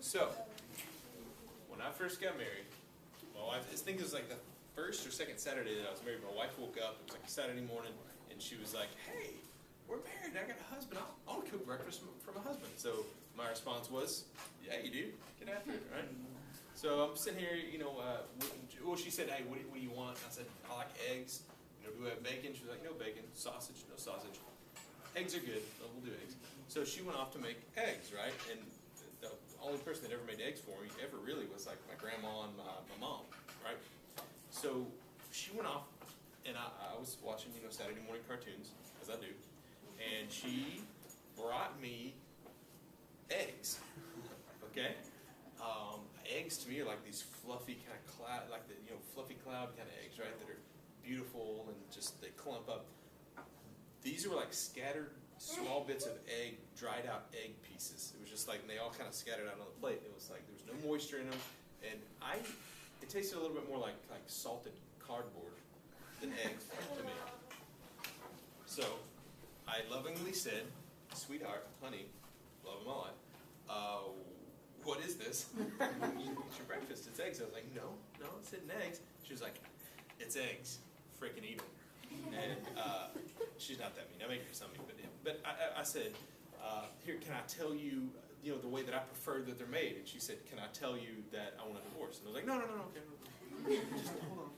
So, when I first got married, my wife, I think it was like the first or second Saturday that I was married, my wife woke up, it was like a Saturday morning, and she was like, hey, we're married, I got a husband, I want to cook breakfast for my husband. So my response was, yeah, you do, get after it, right? So I'm sitting here, well, she said, hey, what do you want? I said, I like eggs. Do we have bacon? She was like, no bacon. Sausage? No sausage. Eggs are good. No, we'll do eggs. So she went off to make eggs, right? And the only person that ever made eggs for me ever really was like my grandma and my mom, right? So she went off, and I was watching, Saturday morning cartoons, as I do, and she brought me eggs, okay? Eggs to me are like these fluffy kind of cloud, like the fluffy cloud kind of eggs, right? That are beautiful and just they clump up. These were like scattered small bits of egg, dried out egg pieces. It was just like, and they all kind of scattered out on the plate. It was like there was no moisture in them, and it tasted a little bit more like salted cardboard than eggs to me. So I lovingly said, sweetheart, honey, love of my life, what is this? It's your breakfast, it's eggs. I was like, no, it's hidden eggs. She was like, it's eggs, freaking eat them. And she's not that mean. I make her something, but I said, here, can I tell you, the way that I prefer that they're made? And she said, can I tell you that I want a divorce? And I was like, no, okay, just hold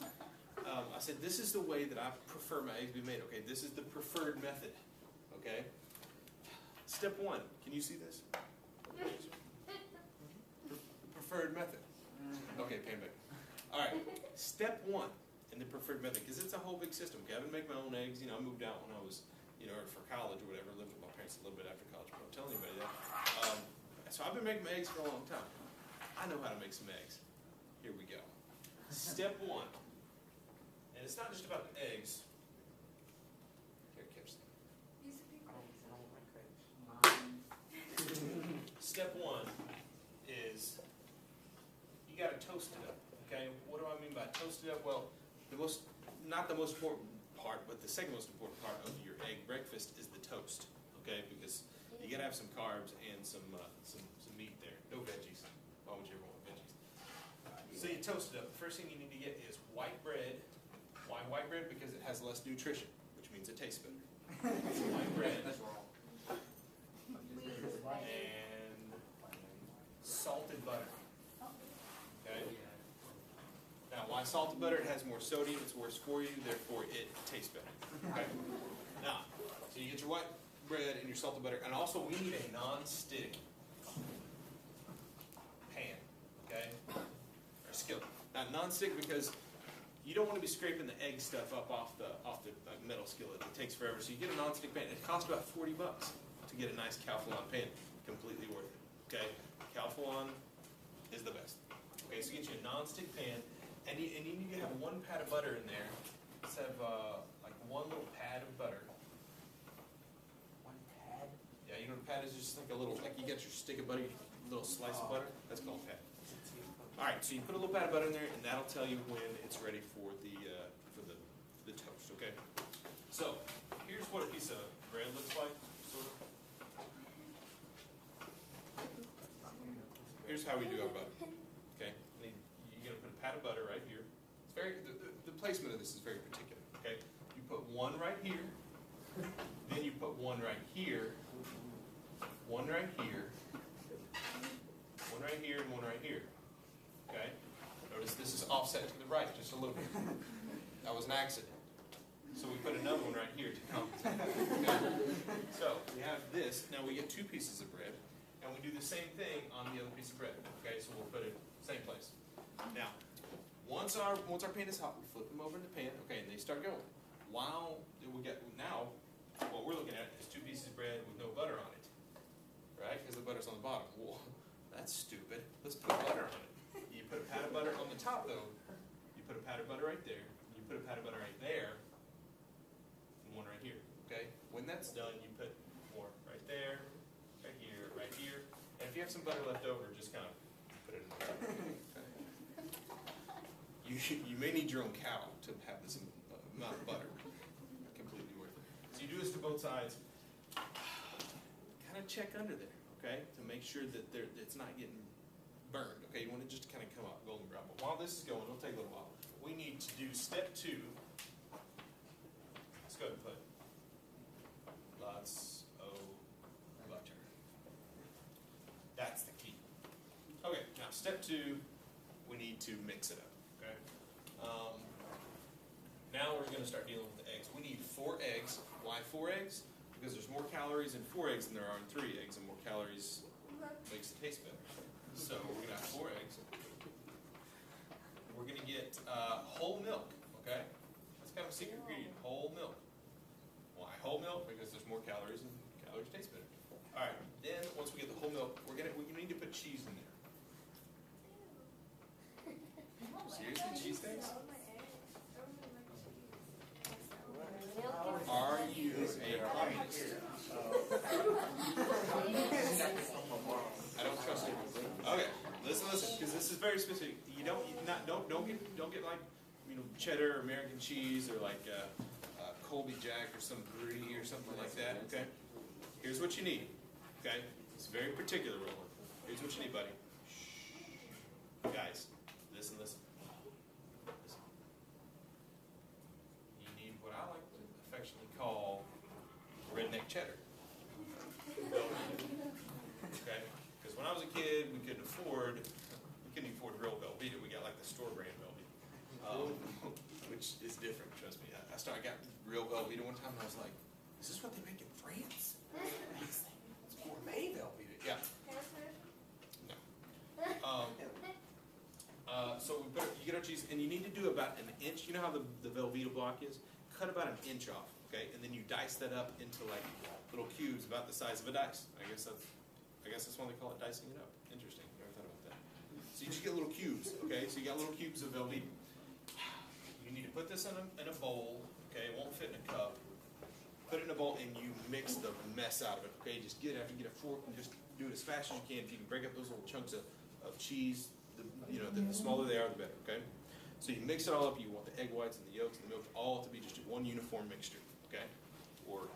on. I said, this is the way that I prefer my eggs to be made. Okay, this is the preferred method. Okay. Step one. Can you see this? Preferred method. Okay, pan back. All right. Step one in the preferred method, because it's a whole big system. Okay, I've been making my own eggs. I moved out when I was, for college or whatever. Lived with my parents a little bit after college, but I don't tell anybody that. So I've been making my eggs for a long time. I know how to make some eggs. Here we go. Step one, and it's not just about the eggs. Here, catch that. Step one is you got to toast it up. Okay, what do I mean by toast it up? Well, not the most important part, but the second most important part of your egg breakfast is the toast. Okay, because you got to have some carbs and some meat there. No veggies. Why would you ever want veggies? So you toast it up. The first thing you need to get is white bread. Why white bread? Because it has less nutrition, which means it tastes better. White bread. That's wrong. And salted butter. Okay. Now, why salted butter? It has more sodium. It's worse for you. Therefore, it tastes better. Okay. Now, so you get your white bread and your salted butter, and also we need a non-stick pan. Okay. Or skillet. Now, non-stick because you don't want to be scraping the egg stuff up off the metal skillet. It takes forever. So you get a non-stick pan. It costs about $40 to get a nice Calphalon pan. Completely worth it. Okay. Calphalon is the best. Okay, so get you a non-stick pan, and you need to have one pat of butter in there. Let's have like one little pad of butter. One pad? Yeah, you know what a pad is? Just like a little, like you get your stick of butter, little slice of butter. That's called a pad. All right, so you put a little pat of butter in there, and that'll tell you when it's ready for the toast. Okay. So here's what a piece of bread looks like. Sort of. Here's how we do our butter. Okay, you're going to put a pat of butter right here. It's very the placement of this is very particular. Okay, you put one right here, then you put one right here, one right here, one right here, and one right here. Okay, notice this is offset to the right just a little bit. That was an accident. So we put another one right here to compensate. Okay? So we have this. Now we get two pieces of bread. And we do the same thing on the other piece of bread. Okay, so we'll put it same place. Now, once our pan is hot, we flip them over in the pan. Okay, and they start going. While we get now, what we're looking at is two pieces of bread with no butter on it, right? Because the butter's on the bottom. Well, that's stupid. Let's put butter on it. You put a pat of butter on the top, though. You put a pat of butter right there. You put a pat of butter right there, and one right here. Okay. When that's done, you put more right there. Right here, and if you have some butter left over, just kind of put it in there. Okay. You may need your own cow to have this amount of butter. Completely worth it. So you do this to both sides. Kind of check under there, okay, to make sure that it's not getting burned. Okay, you want it just to kind of come up golden brown. But while this is going, it'll take a little while. We need to do step 2. Let's go ahead and put lots of butter. That's the key. Okay, now step 2, we need to mix it up. Okay. Now we're going to start dealing with the eggs. We need 4 eggs. Why 4 eggs? Because there's more calories in 4 eggs than there are in 3 eggs, and more calories makes it taste better. So we're going to have 4 eggs. We're going to get whole milk, okay? That's kind of a secret ingredient, whole milk. Why whole milk? Because there's more calories and calories taste better. All right, then once we get the whole milk, we need to put cheese in there. Seriously, cheese things? Are you a communist? I don't trust you. Okay, listen, because this is very specific. You don't get like cheddar or American cheese or like Colby Jack or some brie or something like that. Okay, here's what you need. Okay, it's very particular, Roland. Here's what you need, buddy. Shh. Guys, listen. You need what I like to affectionately call redneck cheddar. Okay? Because when I was a kid, we couldn't afford real Velveeta. We got like the store brand Velveeta, which is different. Trust me. I got real Velveeta one time, and I was like, "Is this what they make in France? It's gourmet Velveeta." Yeah. No. So you get our cheese, and you need to do about an inch. You know how the Velveeta block is? Cut about an inch off, okay? And then you dice that up into like little cubes about the size of a dice. I guess that's why they call it dicing it up. Interesting. Never thought about that. So you just get little cubes, okay? So you got little cubes of Velveeta. You need to put this in a bowl, okay? It won't fit in a cup. Put it in a bowl and you mix the mess out of it, okay? Just get a fork and just do it as fast as you can. If you can break up those little chunks of cheese, the smaller they are, the better, okay? So you mix it all up. You want the egg whites and the yolks and the milk all to be just one uniform mixture, okay? Or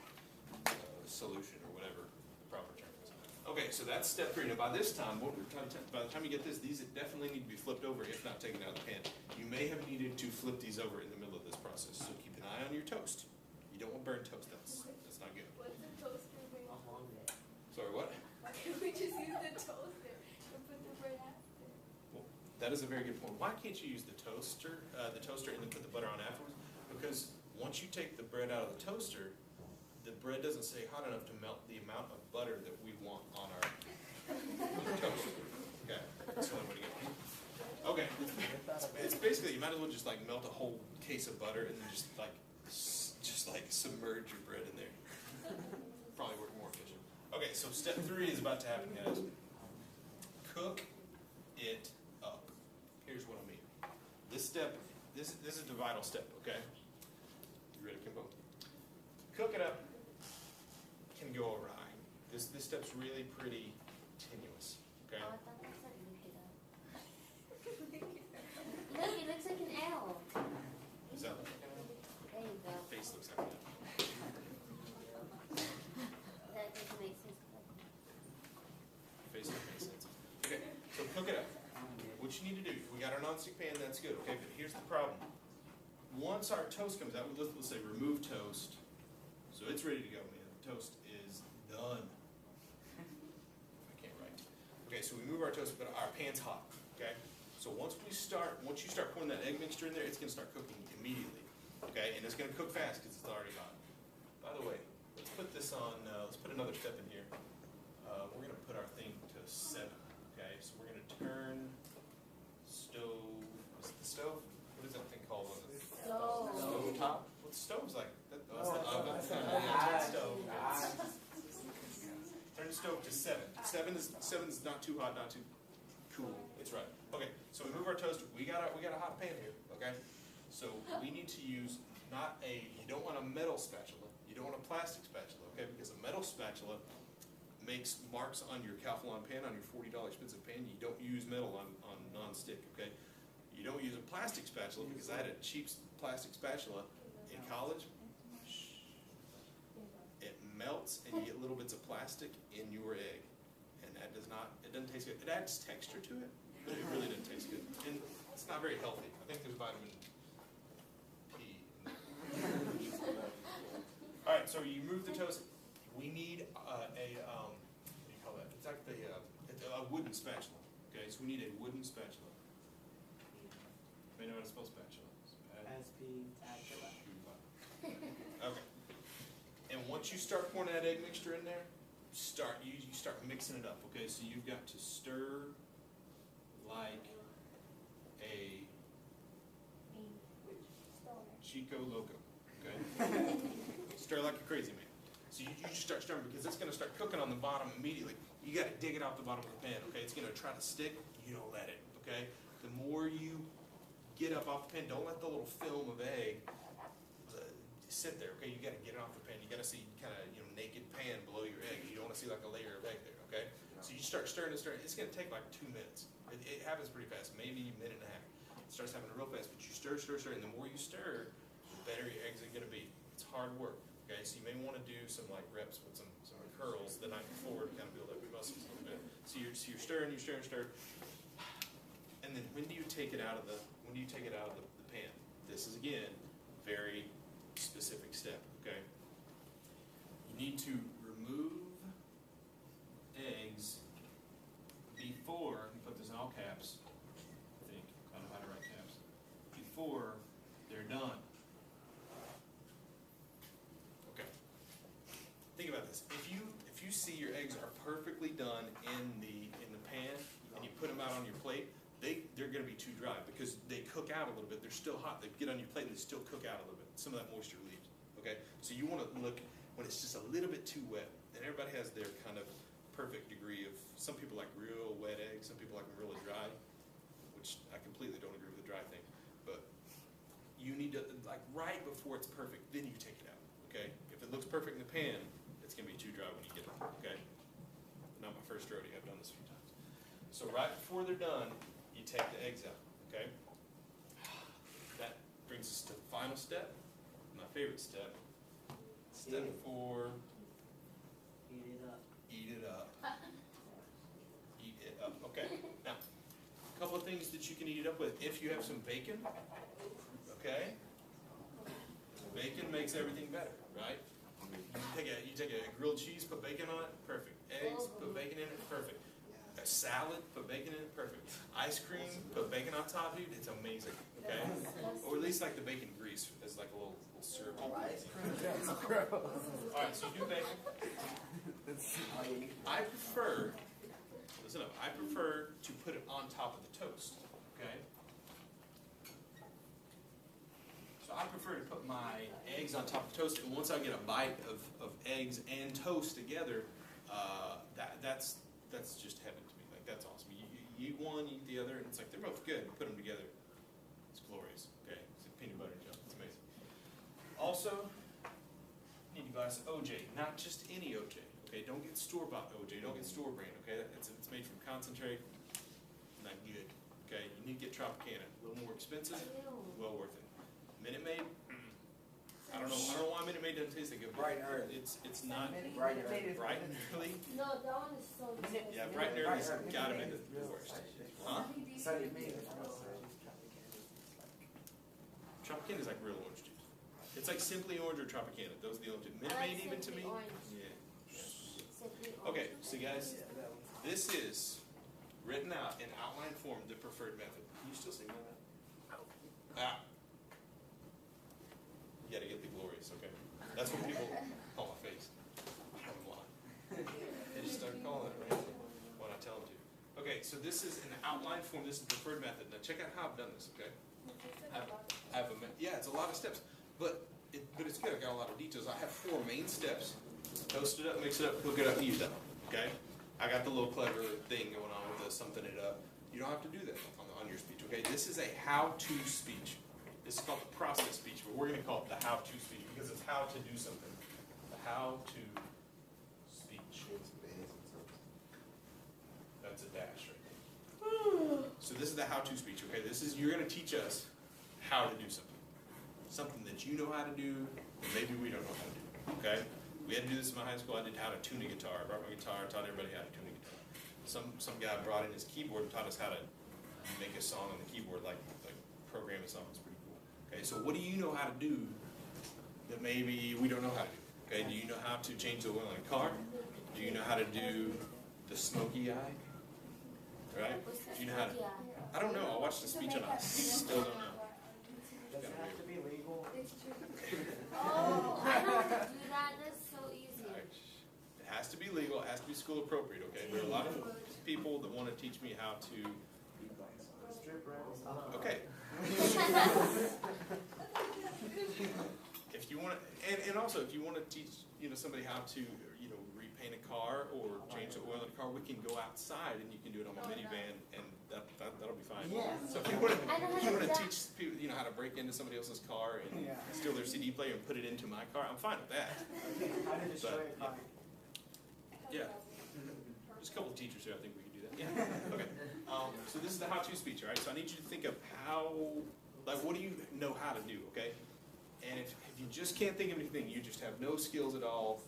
solution or whatever the proper term is. Okay, so that's step 3. Now by this time, by the time you get these definitely need to be flipped over, if not taken out of the pan. You may have needed to flip these over in the middle of this process, so keep an eye on your toast. You don't want burnt toast. That's not good. What's the toaster going to do? Sorry, what? Why can't we just use the toaster and put the bread after? Well, that is a very good point. Why can't you use the toaster and then put the butter on afterwards? Because once you take the bread out of the toaster, the bread doesn't stay hot enough to melt the amount of butter that we want on our toast. Okay, that's the only way to get it. Okay, it's basically, you might as well just like melt a whole case of butter and then just like submerge your bread in there. Probably work more efficient. Okay, so step 3 is about to happen, guys. Cook it up. Here's what I mean. This is the vital step, okay? You ready, Kimbo? Cook it up can go awry. This step's really pretty tenuous, okay? Oh, I thought that said look it up. Look, it looks like an L. Is that like There you go. your face looks like that? That doesn't make sense. Face doesn't make sense. Okay, so cook it up. What you need to do, we got our nonstick pan, that's good, okay, but here's the problem. Once our toast comes out, let's say remove toast. So it's ready to go, man. Toast is done. I can't write. Okay, so we move our toast, but our pan's hot, okay? So once you start pouring that egg mixture in there, it's gonna start cooking immediately, okay? And it's gonna cook fast because it's already hot. By the way, let's put this on, let's put another step in here. We're gonna put our thing to 7, okay? So we're gonna turn stove, is it the stove? What is that thing called? Stove top? Well, the stove's like, that's the oven. Stove. Turn the stove to 7. 7 is not too hot, not too cool. It's right. Okay, so we move our toast. We got a hot pan here, okay? So we need to use you don't want a metal spatula. You don't want a plastic spatula, okay? Because a metal spatula makes marks on your Calphalon pan, on your $40 expensive pan. You don't use metal on non-stick, okay? You don't use a plastic spatula because I had a cheap plastic spatula in college. It melts and you get little bits of plastic in your egg. And that it doesn't taste good. It adds texture to it, but it really doesn't taste good. And it's not very healthy. I think there's vitamin P in there. All right, so you move the toast. We need what do you call that? It's like a wooden spatula. Okay, so we need a wooden spatula. Anybody know how to spell spatula? Spatula. Okay. And once you start pouring that egg mixture in there, you start mixing it up. Okay, so you've got to stir like a Chico Loco. Okay, stir like a crazy man. So you just start stirring because it's going to start cooking on the bottom immediately. You got to dig it off the bottom of the pan. Okay, it's going to try to stick. You don't let it. Okay, the more you get up off the pan, don't let the little film of egg sit there. Okay, you got to get it off the pan. You got to see kind of naked pan below your egg. You don't want to see like a layer of egg there. Okay, so you start stirring and stirring. It's going to take like 2 minutes. It happens pretty fast, maybe a minute and a half. It starts happening real fast, but you stir, and the more you stir, the better your eggs are going to be. It's hard work. Okay, so you may want to do some like reps with some curls the night before to kind of build up your muscles a little bit. So you're stirring, stir. And then when do you take it out of the pan? This is again very specific step. Okay, you need to remove eggs before. You put this in all caps. I think I don't know how to write caps. Before they're done. Okay. Think about this. If you see your eggs are perfectly done in the pan and you put them out on your plate, they're going to be too dry because they cook out a little bit. They're still hot. They get on your plate and they still cook out a little bit. Some of that moisture leaves. Okay, so you want to look when it's just a little bit too wet. And everybody has their kind of perfect degree of. Some people like real wet eggs. Some people like them really dry, which I completely don't agree with the dry thing. But you need to like right before it's perfect. Then you take it out. Okay, if it looks perfect in the pan, it's going to be too dry when you get it. Okay, not my first rodeo. I've done this a few times. So right before they're done, you take the eggs out, okay? That brings us to the final step, my favorite step. Step 4. Eat it up. Eat it up. Eat it up. Okay. Now, a couple of things that you can eat it up with. If you have some bacon, okay? Bacon makes everything better, right? You take a grilled cheese, put bacon on it, perfect. Eggs, put bacon in it, perfect. A salad, put bacon in it, perfect. Ice cream, put bacon on top, dude, it's amazing, okay? Or at least like the bacon grease as like a little syrup. Ice cream, that's gross. Alright, so you do bacon. I prefer, listen up, I prefer to put it on top of the toast, okay? So I prefer to put my eggs on top of toast, and once I get a bite of eggs and toast together, that's just heaven to me. Like, that's awesome. You eat one, you eat the other, and it's like they're both good. You put them together, it's glorious. Okay, it's like peanut butter and jelly. It's amazing. Also, you need a glass of OJ, not just any OJ. Okay, don't get store-bought OJ. Don't get store brand. Okay, it's made from concentrate. Not good. Okay, you need to get Tropicana. A little more expensive, well worth it. Minute Maid. I don't know why Minute Maid doesn't taste like good. Bright and early. It's not Bright and early. bright and early. No, that one is so good. Yeah, bright and early's gotta be the worst. Huh? So you mean Tropicana is like real orange juice. It's like Simply Orange or Tropicana. Those are the only two. Minute Maid even to me. Yeah. Okay, so guys, this is written out in outline form, the preferred method. Can you still see that? Ah. You gotta get the glorious, okay? That's what people call my face. I'm lying. They just start calling it right when I tell them to. Okay, so this is an outline form. This is the preferred method. Now check out how I've done this, okay? Yeah, it's a lot of steps, but it's good. I got a lot of details. I have 4 main steps. Toast it up, mix it up, cook it up, and use that. Okay? I got the little clever thing going on with the something it up. You don't have to do that on your speech, okay? This is a how-to speech. This is called the process speech, but we're going to call it the how-to speech because it's how to do something. The how-to speech. That's a dash right there. So this is the how-to speech, okay? This is, you're going to teach us how to do something. Something that you know how to do, and maybe we don't know how to do, okay? We had to do this in my high school. I did how to tune a guitar. I brought my guitar, taught everybody how to tune a guitar. some guy brought in his keyboard and taught us how to make a song on the keyboard, like program a song. It's pretty cool. Okay, so what do you know how to do that maybe we don't know how to do? Okay, do you know how to change the oil in a car? Do you know how to do the smoky eye? Right? Do you know how to? I don't know. I watched the speech and I still don't know. Does it have to be legal? It's true. Oh, I know how to do that. That's so easy. It has to be legal. It has to be school appropriate. Okay, there are a lot of people that want to teach me how to. Strip rentals. Okay. If you want to, and also if you want to teach, somebody how to, repaint a car or change the oil in a car, we can go outside and you can do it on my minivan, and that'll be fine. Yeah. So if you want to teach people, how to break into somebody else's car and steal their CD player and put it into my car, I'm fine with that. How to destroy a car. Yeah. There's a couple of teachers here. I think we can do that. Yeah. Okay. So this is the how-to speech, all right? So I need you to think of what do you know how to do, okay? And if you just can't think of anything, you just have no skills at all,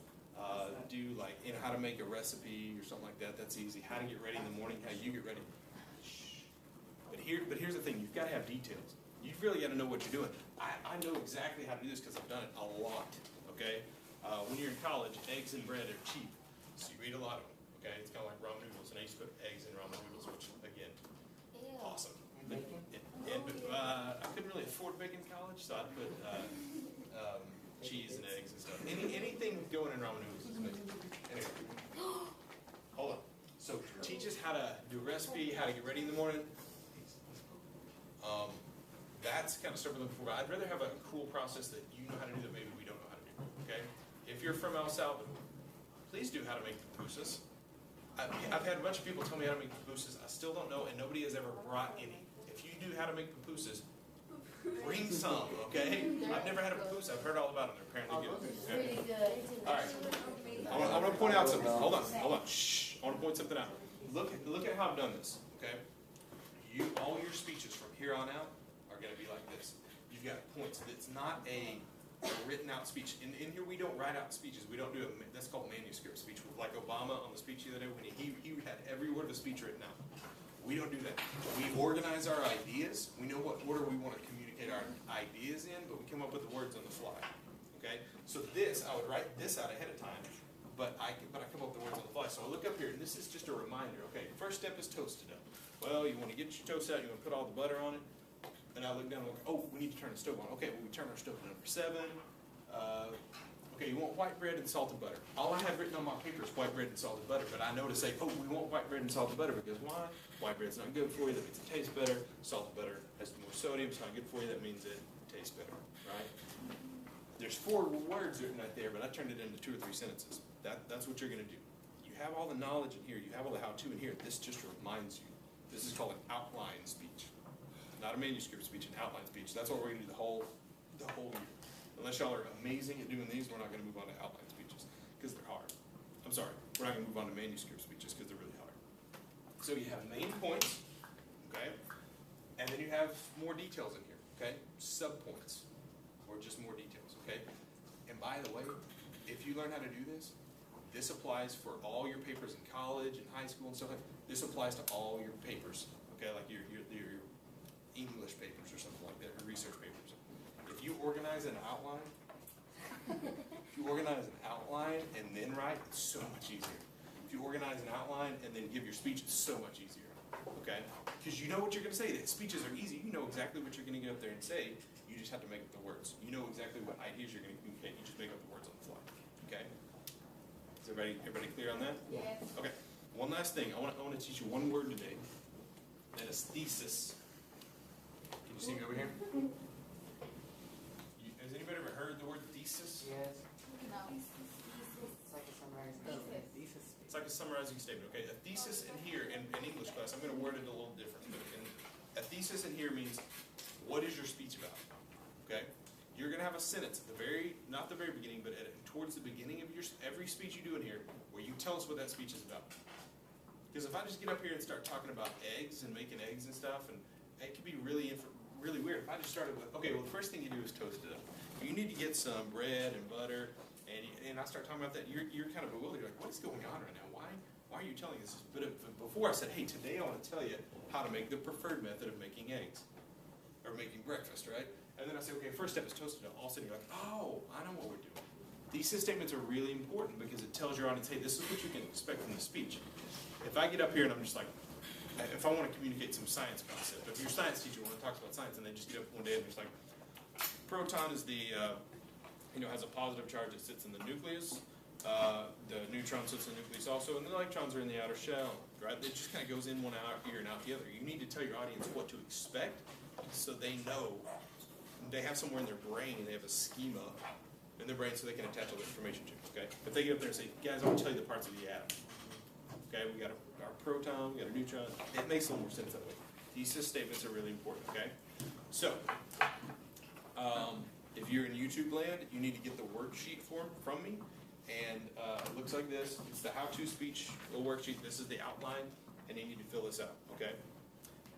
do how to make a recipe or something like that, that's easy. How to get ready in the morning, how you get ready. But here's the thing, you've got to have details. You've really got to know what you're doing. I know exactly how to do this because I've done it a lot, okay? When you're in college, eggs and bread are cheap, so you eat a lot of them, okay? It's kind of like ramen noodles, and I used to put eggs in ramen noodles, which, again, Ew. awesome. Bacon? I couldn't really afford bacon in college, so I'd put cheese and eggs and stuff. Anything going in ramen noodles is amazing. Anyway, hold on. So teach us how to do a recipe, how to get ready in the morning. That's kind of stuff we're looking for. I'd rather have a cool process that you know how to do that maybe we don't know how to do. Okay? If you're from El Salvador, please do how to make pupusas. I've had a bunch of people tell me how to make pupusas. I still don't know, and nobody has ever brought any. If you do how to make pupusas, bring some, okay? I've never had a pupusa. I've heard all about them. They're apparently good. It's Okay? really good. All right. I want to point out something. Hold on. Shh. I want to point something out. Look at how I've done this, okay? All your speeches from here on out are going to be like this. You've got points. It's not a written out speech. In here, we don't write out speeches. We don't do that's called manuscript speech. Like Obama on the speech the other day, when he had every word of the speech written out. We don't do that. We organize our ideas. We know what order we want to communicate our ideas in, but we come up with the words on the fly. Okay? So I would write this out ahead of time, but I come up with the words on the fly. So I look up here, and this is just a reminder. Okay, first step is toasted up. Well, you want to get your toast out. You want to put all the butter on it. And I look down and look, oh, we need to turn the stove on. Okay, well, we turn our stove to number 7. Okay, you want white bread and salted butter. All I had written on my paper is white bread and salted butter, but I know to say, oh, we want white bread and salted butter because why? White bread's not good for you, that means it tastes better. Salted butter has more sodium, it's not good for you, that means it tastes better, right? There's 4 words written right there, but I turned it into 2 or 3 sentences. That's what you're going to do. You have all the knowledge in here, you have all the how-to in here, this just reminds you. This is called an outline speech. Not a manuscript speech, an outline speech. That's what we're going to do the whole year. Unless y'all are amazing at doing these, we're not going to move on to outline speeches because they're hard. I'm sorry, we're not going to move on to manuscript speeches because they're really hard. So you have main points, okay? And then you have more details in here, okay? Subpoints, or just more details, okay? And by the way, if you learn how to do this, this applies for all your papers in college and high school and stuff like that. This applies to all your papers, okay? Like your English papers or something like that, or research papers. If you organize an outline, and then write, it's so much easier. If you organize an outline and then give your speech, it's so much easier, okay? Because you know what you're going to say. The speeches are easy. You know exactly what you're going to get up there and say. You just have to make up the words. You know exactly what ideas you're going to communicate. You just make up the words on the fly, okay? Is everybody clear on that? Yes. Okay. One last thing. I want to teach you one word today. That is thesis. Can you see me over here? Has anybody ever heard the word thesis? Yes. No. It's like a summarized statement. Thesis. It's like a summarizing statement, okay? A thesis in here, in English class, I'm going to word it a little different. A thesis in here means, what is your speech about? Okay? You're going to have a sentence at the not the very beginning, but towards the beginning of every speech you do in here, where you tell us what that speech is about. Because if I just get up here and start talking about eggs and making eggs and stuff, and it could be really weird. If I just started with, okay, well, the first thing you do is toast it up. You need to get some bread and butter, and I start talking about that. You're kind of bewildered. You're like, what's going on right now? Why why are you telling us this? But before I said, hey, today I want to tell you how to make the preferred method of making eggs. Or making breakfast, right? And then I say, okay, first step is toasted. All of a sudden you're like, oh, I know what we're doing. Thesis statements are really important because it tells your audience, hey, this is what you can expect from the speech. If I get up here and I'm just like, if I want to communicate some science concept, if your science teacher talks about science and they just get up one day and just like, proton is the, has a positive charge that sits in the nucleus. The neutron sits in the nucleus also, and the electrons are in the outer shell, right? It just kind of goes in one ear and out the other. You need to tell your audience what to expect so they know. They have somewhere in their brain, they have a schema in their brain so they can attach all the information to, okay? If they get up there and say, guys, I want to tell you the parts of the atom. Okay, we got our proton, we got a neutron. It makes a little more sense that way. Thesis statements are really important, okay? So, if you're in YouTube land, you need to get the worksheet form from me. And it looks like this. It's the HowtoSpeech little worksheet. This is the outline, and you need to fill this out, okay?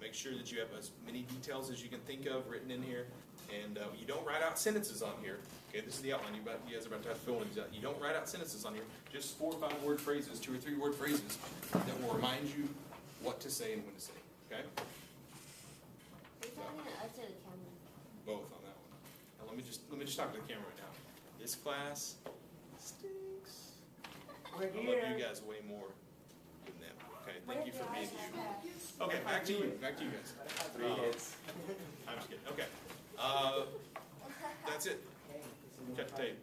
Make sure that you have as many details as you can think of written in here. And you don't write out sentences on here. Okay, this is the outline. You guys are about to have to fill in these out. You don't write out sentences on here. Just 4 or 5 word phrases, 2 or 3 word phrases that will remind you what to say and when to say. Okay? Which one or to the camera? Both on that one. Now let me just talk to the camera right now. This class stinks. We're I love here. you guys way more than them. Okay, thank you for being you. Okay, back to you. Back to you guys. 3 hits. I'm just kidding. Okay. That's it. Okay, Cut the tape.